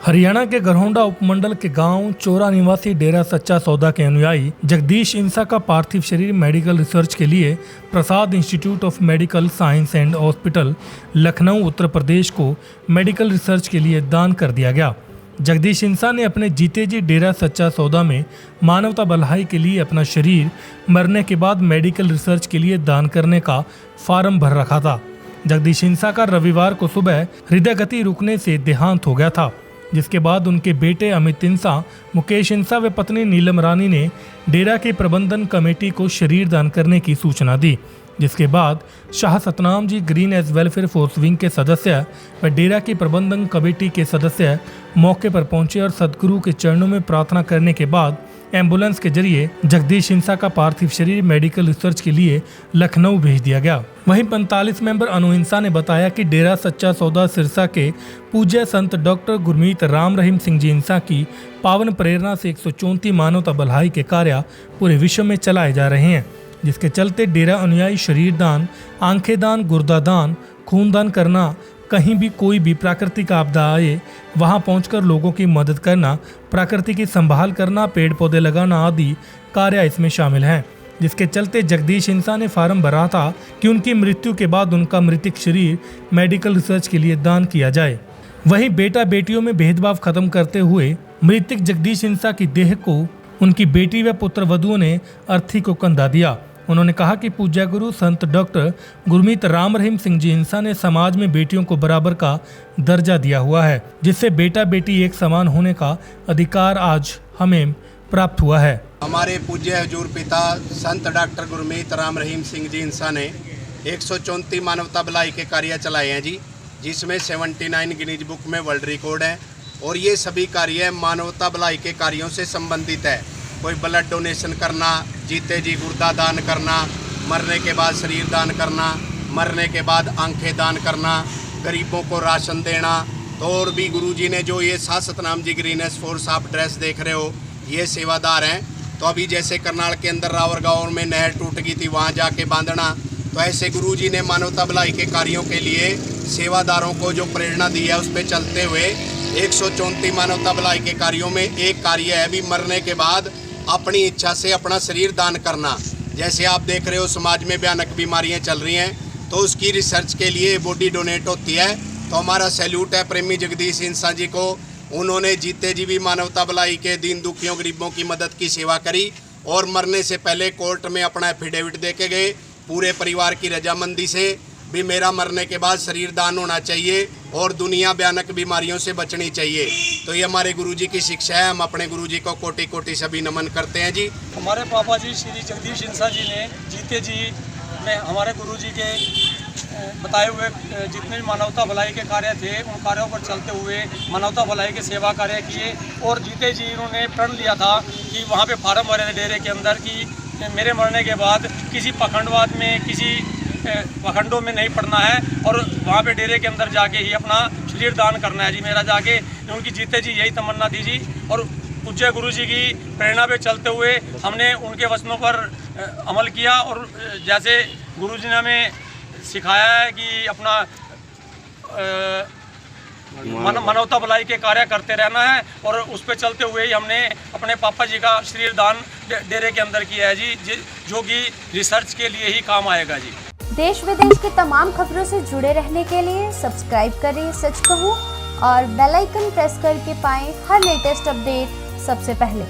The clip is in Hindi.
हरियाणा के गरहोंडा उपमंडल के गांव चोरा निवासी डेरा सच्चा सौदा के अनुयायी जगदीश इंसा का पार्थिव शरीर मेडिकल रिसर्च के लिए Prasad institute of medical science and hospital Lucknow Uttar Pradesh को मेडिकल रिसर्च के लिए दान कर दिया गया। जगदीश इंसा ने अपने जीते जी डेरा सच्चा सौदा में मानवता भलाई के लिए अपना शरीर मरने के बाद मेडिकल रिसर्च के लिए दान करने का फार्म भर रखा था। जगदीश इंसा का रविवार को सुबह हृदय गति रुकने से देहांत हो गया था, जिसके बाद उनके बेटे अमित इंसा, मुकेश इंसा व पत्नी नीलम रानी ने डेरा के प्रबंधन कमेटी को शरीर दान करने की सूचना दी, जिसके बाद Shah Satnam ji green S welfare force wing के सदस्य व डेरा की प्रबंधन कमेटी के सदस्य मौके पर पहुंचे और सदगुरु के चरणों में प्रार्थना करने के बाद एम्बुलेंस के जरिए जगदीश इंसा का पार्थिव शरीर मेडिकल रिसर्च के लिए लखनऊ भेज दिया गया। वहीं 45 मेंबर अनु इंसा ने बताया कि डेरा सच्चा सौदा सिरसा के पूज्य संत डॉक्टर गुरमीत राम रहीम सिंह जी इंसा की पावन प्रेरणा से 134 मानवता भलाई के कार्य पूरे विश्व में चलाए जा रहे हैं, जिसके चलते डेरा अनुयायी शरीर दान, आंखें दान, गुर्दा दान, खून दान करना, कहीं भी कोई भी प्राकृतिक आपदा आए वहां पहुंचकर लोगों की मदद करना, प्रकृति की संभाल करना, पेड़ पौधे लगाना आदि कार्य इसमें शामिल हैं। जिसके चलते जगदीश इंसा ने फार्म भरा था कि उनकी मृत्यु के बाद उनका मृतिक शरीर मेडिकल रिसर्च के लिए दान किया जाए। वहीं बेटा बेटियों में भेदभाव खत्म करते हुए मृतिक जगदीश इंसा की देह को उनकी बेटी व पुत्र वधुओं ने अर्थी को कंधा दिया। उन्होंने कहा कि पूज्य गुरु संत डॉक्टर गुरमीत राम रहीम सिंह जी इंसा ने समाज में बेटियों को बराबर का दर्जा दिया हुआ है, जिससे बेटा बेटी एक समान होने का अधिकार आज हमें प्राप्त हुआ है। हमारे पूज्य हजूर पिता संत डॉक्टर गुरमीत राम रहीम सिंह जी इंसा ने 134 मानवता भलाई के कार्य चलाए हैं जी, जिसमें 79 गिनीज बुक में वर्ल्ड रिकॉर्ड है और ये सभी कार्य मानवता भलाई के कार्यों से संबंधित है। कोई ब्लड डोनेशन करना, जीते जी गुर्दा दान करना, मरने के बाद शरीर दान करना, मरने के बाद आंखें दान करना, गरीबों को राशन देना। तो और भी गुरुजी ने जो ये शाह सतनाम जी ग्रीनेस फोर्स आप ड्रेस देख रहे हो, ये सेवादार हैं। तो अभी जैसे करनाल के अंदर रावर गाँव में नहर टूट गई थी, वहाँ जाके बांधना, तो ऐसे गुरुजी ने मानवता भलाई के कार्यों के लिए सेवादारों को जो प्रेरणा दी है उस पर चलते हुए 134 मानवता भलाई के कार्यों में एक कार्य है भी मरने के बाद अपनी इच्छा से अपना शरीर दान करना। जैसे आप देख रहे हो समाज में भयानक बीमारियां चल रही हैं, तो उसकी रिसर्च के लिए बॉडी डोनेट होती है। तो हमारा सैल्यूट है प्रेमी जगदीश इंसा जी को। उन्होंने जीते जी भी मानवता भलाई के दीन दुखियों गरीबों की मदद की सेवा करी और मरने से पहले कोर्ट में अपना एफिडेविट दे के गए पूरे परिवार की रजामंदी से भी मेरा मरने के बाद शरीर दान होना चाहिए और दुनिया भयानक बीमारियों से बचनी चाहिए। तो ये हमारे गुरुजी की शिक्षा है। हम अपने गुरुजी को कोटि कोटि सभी नमन करते हैं जी। हमारे पापा जी श्री जगदीश इंसा जी ने जीते जी में हमारे गुरुजी के बताए हुए जितने भी मानवता भलाई के कार्य थे उन कार्यों पर चलते हुए मानवता भलाई के सेवा कार्य किए और जीते जी उन्होंने प्रण लिया था कि वहाँ पे फार्म भरे थे डेरे के अंदर कि मेरे मरने के बाद किसी पखंडवाद में, किसी पखंडों में नहीं पड़ना है और वहाँ पे डेरे के अंदर जाके ही अपना शरीर दान करना है जी मेरा जाके। उनकी जीते जी यही तमन्ना थी जी और पूज्य गुरु जी की प्रेरणा पे चलते हुए हमने उनके वचनों पर अमल किया और जैसे गुरु जी ने हमें सिखाया है कि अपना मानवता भलाई के कार्य करते रहना है और उस पर चलते हुए ही हमने अपने पापा जी का शरीर दान डेरे के अंदर किया है जी, जो कि रिसर्च के लिए ही काम आएगा जी। देश विदेश की तमाम खबरों से जुड़े रहने के लिए सब्सक्राइब करें सच कहूं और बेल आइकन प्रेस करके पाएं हर लेटेस्ट अपडेट सबसे पहले।